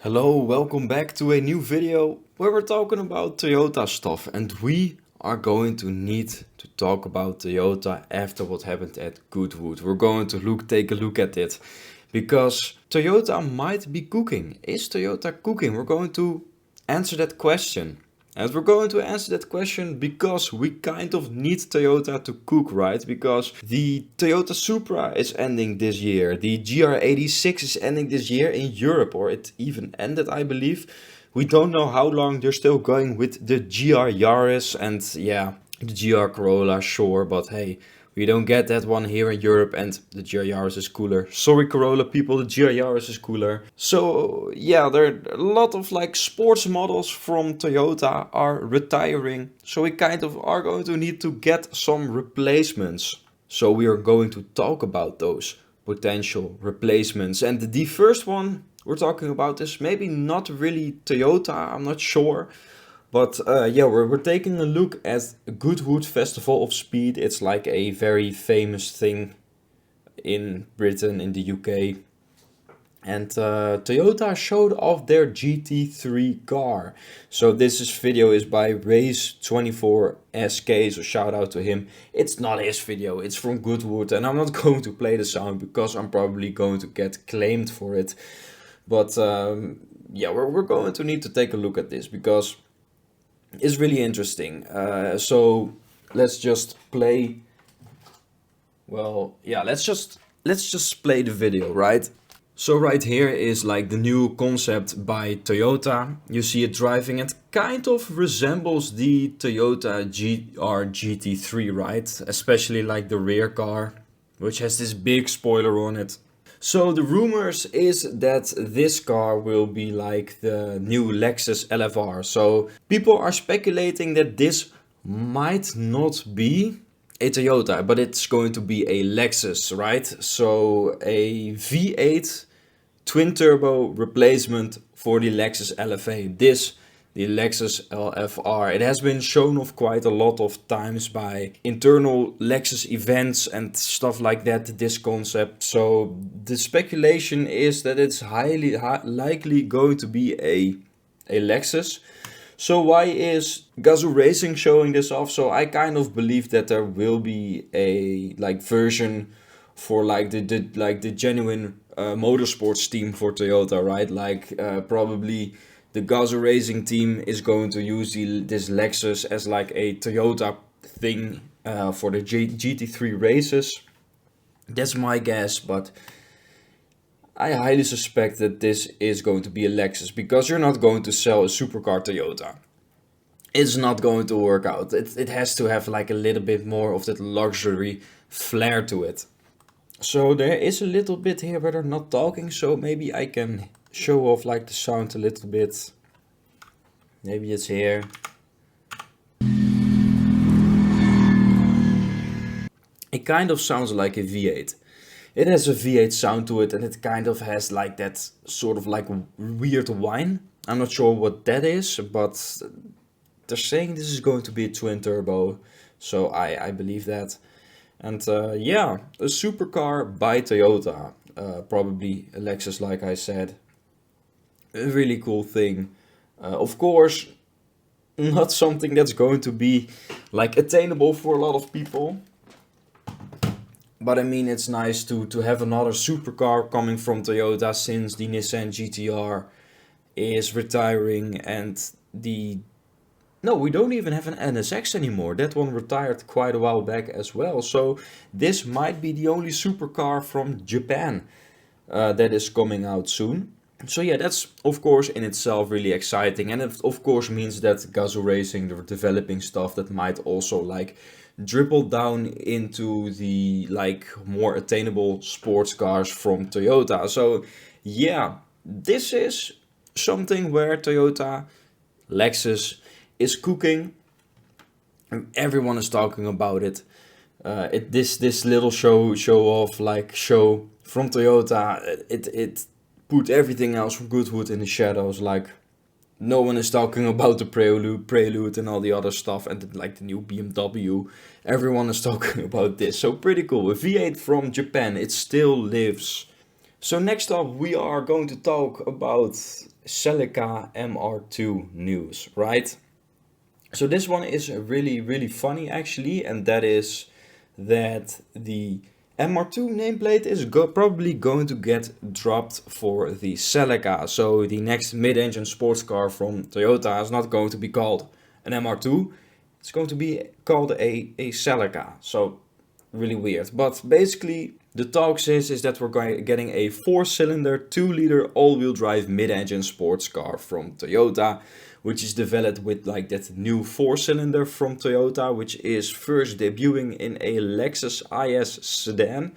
Hello, welcome back to a new video where we're talking about Toyota stuff, and we are going to need to talk about Toyota after what happened at Goodwood. We're going to take a look at it because Toyota might be cooking. Is Toyota cooking? We're going to answer that question. And we're going to answer that question because we kind of need Toyota to cook, right? Because the Toyota Supra is ending this year. The GR86 is ending this year in Europe, or it even ended, I believe. We don't know how long they're still going with the GR Yaris and yeah, the GR Corolla, sure, but hey, we don't get that one here in Europe, and the GR Yaris is cooler. Sorry, Corolla people, the GR Yaris is cooler. So yeah, there are a lot of like sports models from Toyota are retiring. So we kind of are going to need to get some replacements. So we are going to talk about those potential replacements. And the first one we're talking about is maybe not really Toyota, I'm not sure. But yeah, we're taking a look at Goodwood Festival of Speed. It's like a very famous thing in Britain, in the UK. And Toyota showed off their GT3 car. So this video is by Race24SK, so shout out to him. It's not his video, it's from Goodwood, and I'm not going to play the sound because I'm probably going to get claimed for it. But yeah, we're going to need to take a look at this because it's really interesting. So let's just play. Well, yeah, let's just play the video, right? So right here is like the new concept by Toyota. You see it driving. It kind of resembles the Toyota GR GT3, right? Especially like the rear car, which has this big spoiler on it. So the rumors is that this car will be like the new Lexus LFR. So people are speculating that this might not be a Toyota, but it's going to be a Lexus, right? So a V8 twin turbo replacement for the Lexus LFA. The Lexus LFR. It has been shown off quite a lot of times by internal Lexus events and stuff like that, this concept. So the speculation is that it's highly likely going to be a Lexus. So why is Gazoo Racing showing this off? So I kind of believe that there will be a like version for like the genuine motorsports team for Toyota, right? Like probably the Gazoo Racing team is going to use this Lexus as like a Toyota thing for the GT3 races. That's my guess, but I highly suspect that this is going to be a Lexus because you're not going to sell a supercar Toyota. It's not going to work out. It has to have like a little bit more of that luxury flair to it. So there is a little bit here where they're not talking, so maybe I can show off like the sound a little bit. Maybe it's here. It kind of sounds like a V8. It has a V8 sound to it, and it kind of has like that sort of like weird whine. I'm not sure what that is, but they're saying this is going to be a twin turbo, so I believe that. And yeah, a supercar by Toyota, probably a Lexus, like I said. A really cool thing. Of course, not something that's going to be like attainable for a lot of people. But I mean, it's nice to have another supercar coming from Toyota since the Nissan GT-R is retiring and no, we don't even have an NSX anymore. That one retired quite a while back as well. So this might be the only supercar from Japan that is coming out soon. So yeah, that's of course in itself really exciting, and it of course means that Gazoo Racing, they're developing stuff that might also like dribble down into the like more attainable sports cars from Toyota. So yeah, this is something where Toyota, Lexus is cooking. Everyone is talking about it. This little show from Toyota, it put everything else from Goodwood in the shadows. Like no one is talking about the prelude and all the other stuff, and like the new BMW. Everyone is talking about this. So pretty cool. A V8 from Japan. It still lives. So next up we are going to talk about Celica MR2 news, right? So this one is really funny actually, and that is that the MR2 nameplate is probably going to get dropped for the Celica. So the next mid-engine sports car from Toyota is not going to be called an MR2, it's going to be called a Celica. So really weird. But basically the talks is that we're getting a 4-cylinder 2-liter all-wheel drive mid-engine sports car from Toyota, which is developed with like that new 4-cylinder from Toyota, which is first debuting in a Lexus IS sedan,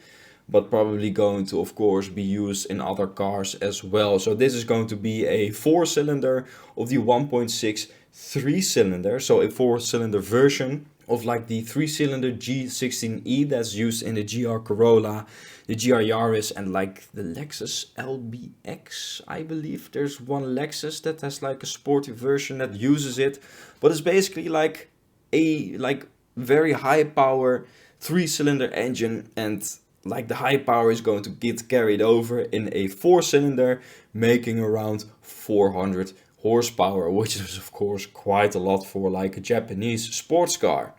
but probably going to of course be used in other cars as well. So this is going to be a 4-cylinder of the 1.6 3-cylinder, so a 4-cylinder version of like the 3-cylinder G16E that's used in the GR Corolla, the GR Yaris, and like the Lexus LBX. I believe there's one Lexus that has like a sporty version that uses it, but it's basically like a very high power 3-cylinder engine, and like the high power is going to get carried over in a 4-cylinder, making around 400 horsepower, which is of course quite a lot for like a Japanese sports car.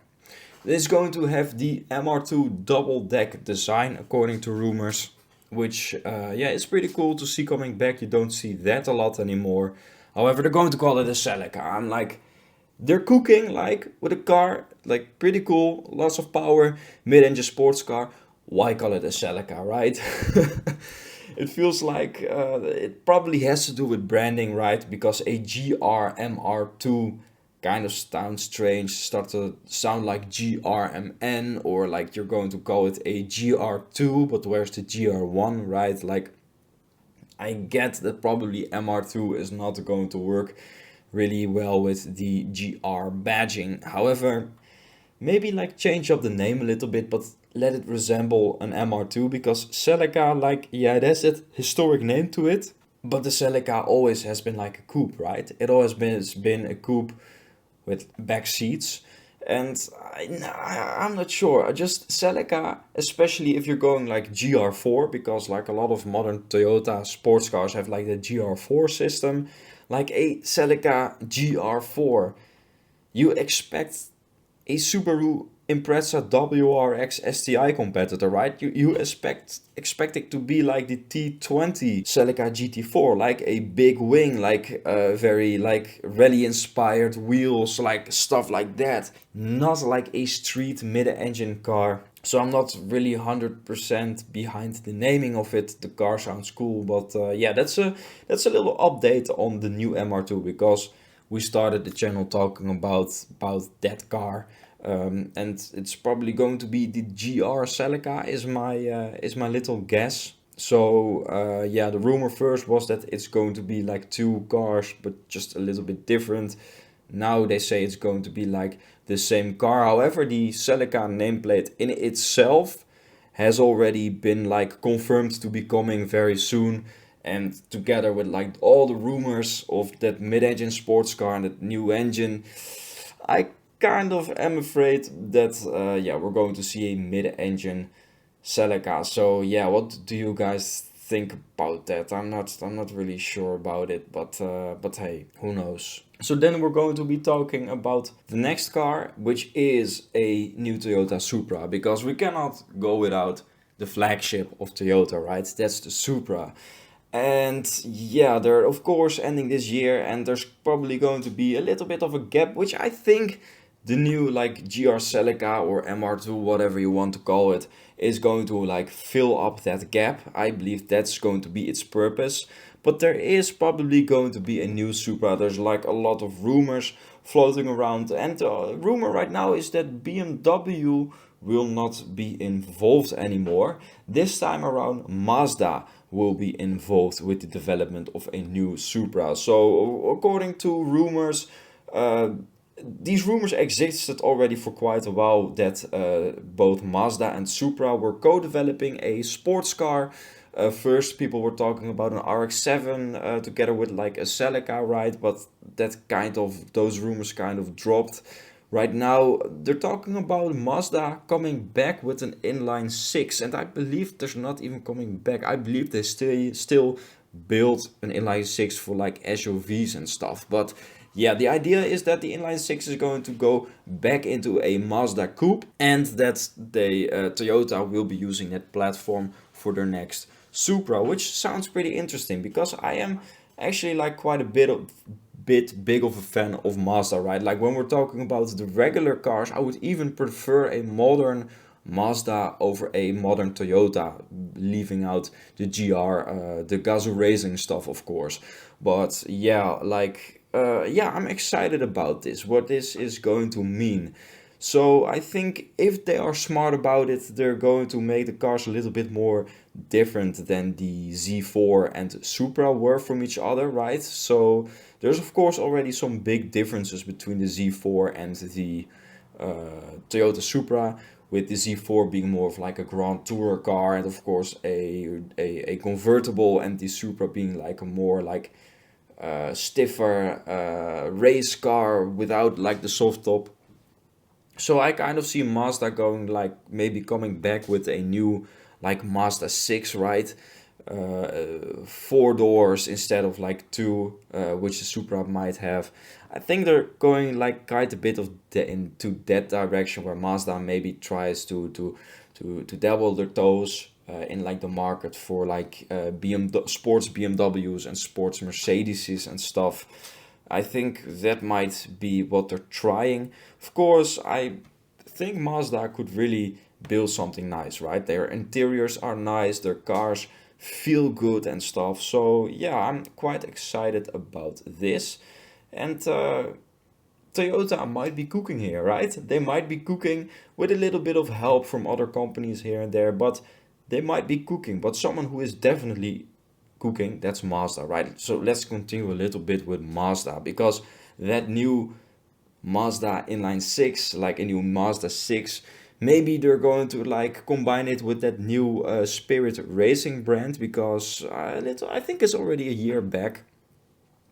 This is going to have the MR2 double deck design according to rumors, which yeah, it's pretty cool to see coming back. You don't see that a lot anymore. However, they're going to call it a Celica. I'm like, they're cooking like with a car, like pretty cool, lots of power, mid-engine sports car. Why call it a Celica, right? It feels like it probably has to do with branding, right? Because a GR MR2 kind of sounds strange, start to sound like GRMN, or like you're going to call it a GR2, but where's the GR1, right? Like, I get that probably MR2 is not going to work really well with the GR badging. However, maybe like change up the name a little bit, but let it resemble an MR2, because Celica, like, yeah, it has that historic name to it, but the Celica always has been like a coupe, right? It always been a coupe with back seats, and I'm not sure. Just Celica, especially if you're going like GR4, because like a lot of modern Toyota sports cars have like the GR4 system, like a Celica GR4, you expect a Subaru Impreza WRX STI competitor, right? You expect it to be like the T20 Celica GT4, like a big wing, like very like rally inspired wheels, like stuff like that. Not like a street mid-engine car. So I'm not really 100% behind the naming of it. The car sounds cool, but yeah, that's a little update on the new MR2, because we started the channel talking about that car. And it's probably going to be the GR Celica is my little guess. So yeah, the rumor first was that it's going to be like two cars, but just a little bit different. Now they say it's going to be like the same car. However, the Celica nameplate in itself has already been like confirmed to be coming very soon. And together with like all the rumors of that mid-engine sports car and that new engine, I kind of am afraid that yeah, we're going to see a mid-engine Celica. So yeah, what do you guys think about that? I'm not really sure about it, but hey, who knows? So then we're going to be talking about the next car, which is a new Toyota Supra, because we cannot go without the flagship of Toyota, right? That's the Supra. And yeah, they're of course ending this year, and there's probably going to be a little bit of a gap, which I think the new like GR Celica or MR2, whatever you want to call it, is going to like fill up that gap. I believe that's going to be its purpose. But there is probably going to be a new Supra. There's like a lot of rumors floating around, and the rumor right now is that BMW will not be involved anymore. This time around, Mazda will be involved with the development of a new Supra. So according to rumors, these rumors existed already for quite a while, that both Mazda and Supra were co-developing a sports car. First, people were talking about an RX-7 together with like a Celica, right? But those rumors kind of dropped Right now, they're talking about Mazda coming back with an inline six, and I believe they're not even coming back. I believe they still build an inline six for like SUVs and stuff. But yeah, the idea is that the inline six is going to go back into a Mazda coupe, and that Toyota will be using that platform for their next Supra, which sounds pretty interesting because I am actually like quite a bit big of a fan of Mazda, right? Like when we're talking about the regular cars, I would even prefer a modern Mazda over a modern Toyota, leaving out the GR, the Gazoo racing stuff, of course. But yeah, yeah, I'm excited about this, what this is going to mean. So I think if they are smart about it, they're going to make the cars a little bit more different than the Z4 and Supra were from each other, right? So there's of course already some big differences between the Z4 and the Toyota Supra, with the Z4 being more of like a Grand Tourer car, and of course a convertible, and the Supra being like a more like stiffer race car without like the soft top. So I kind of see Mazda going like maybe coming back with a new like Mazda 6, right? Four doors instead of like two, which the Supra might have. I think they're going like quite a bit of into that direction, where Mazda maybe tries to dabble their toes in like the market for like sports BMWs and sports Mercedeses and stuff. I think that might be what they're trying. Of course, I think Mazda could really build something nice, right? Their interiors are nice, their cars feel good and stuff. So yeah, I'm quite excited about this. And Toyota might be cooking here, right? They might be cooking with a little bit of help from other companies here and there, but they might be cooking. But someone who is definitely cooking, that's Mazda, right? So let's continue a little bit with Mazda, because that new Mazda inline 6, like a new Mazda 6, maybe they're going to like combine it with that new Spirit Racing brand, because I think it's already a year back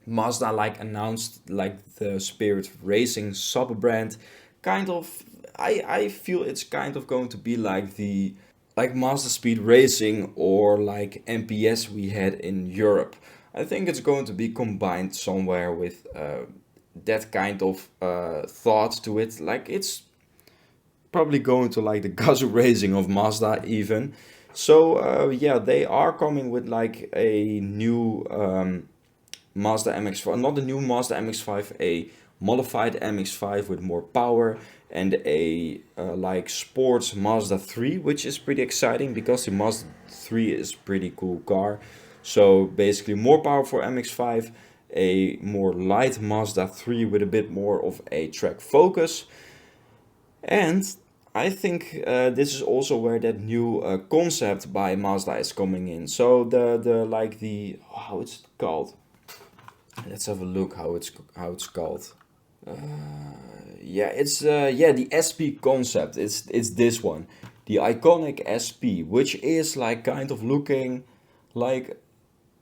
Mazda like announced like the Spirit Racing sub brand. Kind of, I feel it's kind of going to be like the like Mazda Speed Racing or like MPS we had in Europe. I think it's going to be combined somewhere with that kind of thought to it. Like it's probably going to like the Gazoo racing of Mazda even. So yeah, they are coming with like a new Mazda MX-5, not a new Mazda MX-5, a modified MX-5 with more power, and a like sports Mazda 3, which is pretty exciting because the Mazda 3 is a pretty cool car. So basically more power for MX-5, a more light Mazda 3 with a bit more of a track focus. And I think this is also where that new concept by Mazda is coming in. So the like the how it's called. Let's have a look how it's called. Yeah, it's yeah, the SP concept. It's this one, the iconic SP, which is like kind of looking like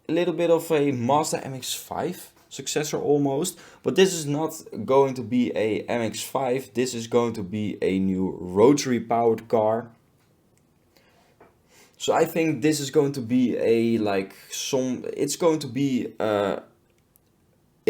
a little bit of a Mazda MX-5 successor almost, but this is not going to be a MX-5. This is going to be a new rotary powered car. So I think this is going to be a like some. It's going to be a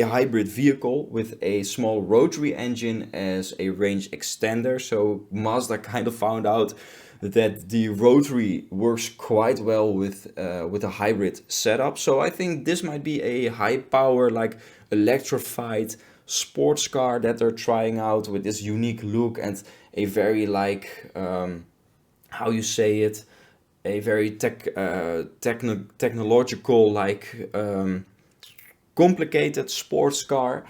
hybrid vehicle with a small rotary engine as a range extender. So Mazda kind of found out that the rotary works quite well with a hybrid setup. So I think this might be a high power, like electrified sports car that they're trying out with this unique look and a very like how you say it, a very technological like complicated sports car,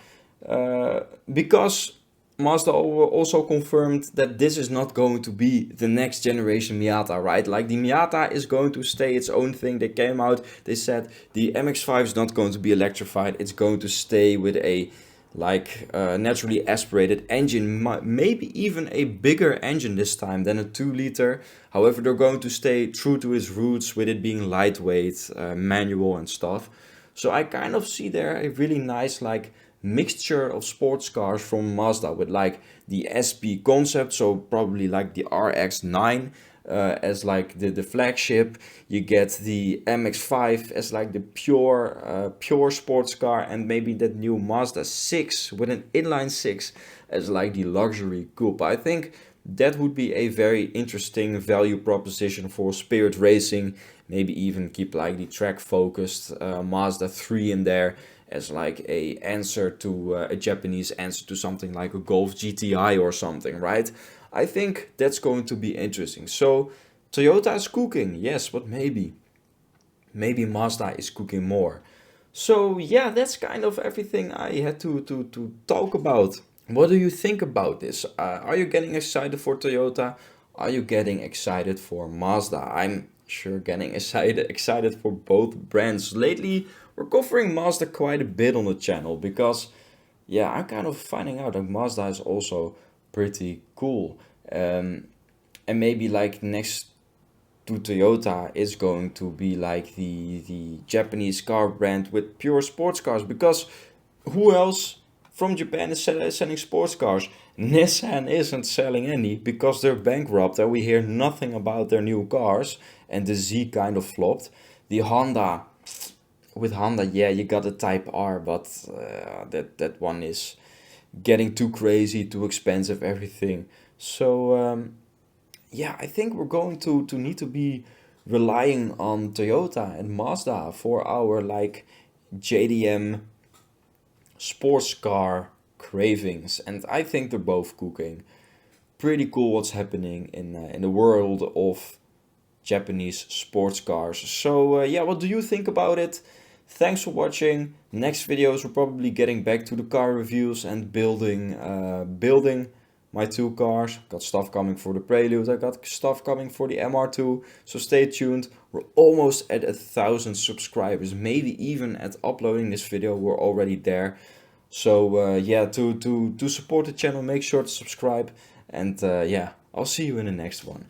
because Mazda also confirmed that this is not going to be the next generation Miata, right? Like the Miata is going to stay its own thing. They came out, they said the MX-5 is not going to be electrified. It's going to stay with a like naturally aspirated engine, maybe even a bigger engine this time than a 2-liter. However, they're going to stay true to its roots with it being lightweight, manual and stuff. So I kind of see there a really nice like mixture of sports cars from Mazda with like the SP concept, so probably like the RX-9 as like the flagship. You get the MX-5 as like the pure sports car, and maybe that new Mazda 6 with an inline 6 as like the luxury coupe. I think that would be a very interesting value proposition for Spirit Racing. Maybe even keep like the track focused Mazda 3 in there as like a answer to a Japanese answer to something like a Golf GTI or something, right? I think that's going to be interesting. So Toyota is cooking, yes, but maybe Mazda is cooking more. So yeah, that's kind of everything I had to talk about. What do you think about this? Are you getting excited for Toyota? Are you getting excited for Mazda? I'm sure getting excited for both brands. Lately, we're covering Mazda quite a bit on the channel because, yeah, I'm kind of finding out that Mazda is also pretty cool. And maybe like next to Toyota is going to be like the Japanese car brand with pure sports cars, because who else from Japan is selling sports cars? Nissan isn't selling any because they're bankrupt and we hear nothing about their new cars, and the Z kind of flopped. The Honda, with Honda, yeah, you got a Type R, but that one is getting too crazy, too expensive, everything. So yeah, I think we're going to need to be relying on Toyota and Mazda for our like JDM sports car cravings, and I think they're both cooking. Pretty cool what's happening in the world of Japanese sports cars. So yeah, what do you think about it? Thanks for watching. Next videos we're probably getting back to the car reviews and building my two cars. Got stuff coming for the Prelude. I got stuff coming for the MR2. So stay tuned. We're almost at 1,000 subscribers. Maybe even at uploading this video we're already there. So yeah, to support the channel, make sure to subscribe. And yeah, I'll see you in the next one.